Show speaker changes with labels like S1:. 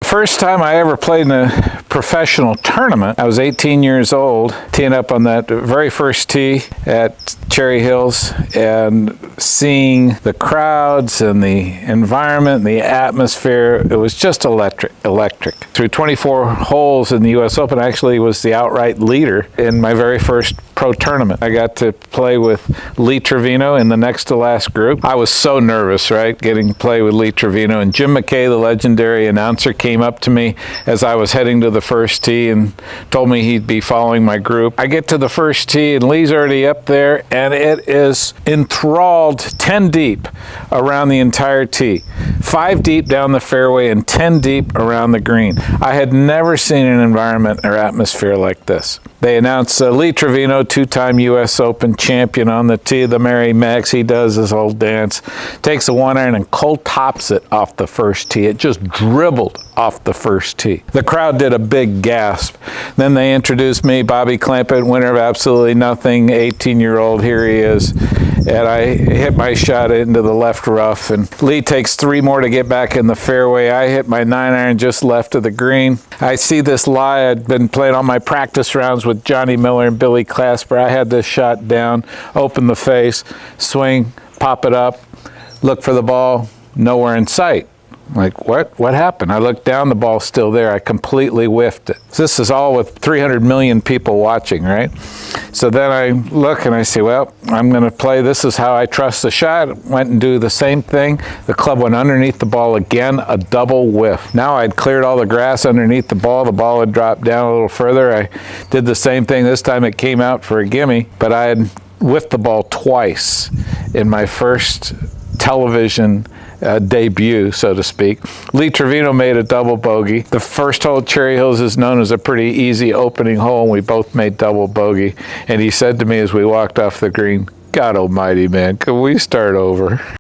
S1: First time I ever played in a professional tournament, I was 18 years old, teeing up on that very first tee at Cherry Hills and seeing the crowds and the environment and the atmosphere. It was just electric. Through 24 holes in the U.S. Open, I actually was the outright leader in my very first pro tournament. I got to play with Lee Trevino in the next to last group. I was so nervous, right, getting to play with Lee Trevino. And Jim McKay, the legendary announcer, came up to me as I was heading to the first tee and told me he'd be following my group. I get to the first tee and Lee's already up there, and it is enthralled 10 deep around the entire tee. 5 deep down the fairway and 10 deep around the green. I had never seen an environment or atmosphere like this. They announced Lee Trevino, 2-time U.S. Open champion, on the tee. The Mary Max, he does his whole dance. Takes a 1-iron and cold tops it off the first tee. It just dribbled off the first tee. The crowd did a big gasp. Then they introduced me, Bobby Clampett, winner of absolutely nothing, 18-year-old. Here he is. And I hit my shot into the left rough, and Lee takes 3 more to get back in the fairway. I hit my 9-iron just left of the green. I see this lie. I'd been playing all my practice rounds with Johnny Miller and Billy Clasper. I had this shot down, open the face, swing, pop it up, look for the ball, nowhere in sight. Like, what happened? I looked down, the ball's still there. I completely whiffed it. This is all with 300 million people watching, right? So then I look and I say, well, I'm going to play. This is how I trust the shot. Went and do the same thing. The club went underneath the ball again, a double whiff. Now I'd cleared all the grass underneath the ball. The ball had dropped down a little further. I did the same thing. This time it came out for a gimme, but I had whiffed the ball twice in my first television debut, so to speak. Lee Trevino made a double bogey. The first hole at Cherry Hills is known as a pretty easy opening hole, and we both made double bogey. And he said to me as we walked off the green, "God almighty, man, could we start over?"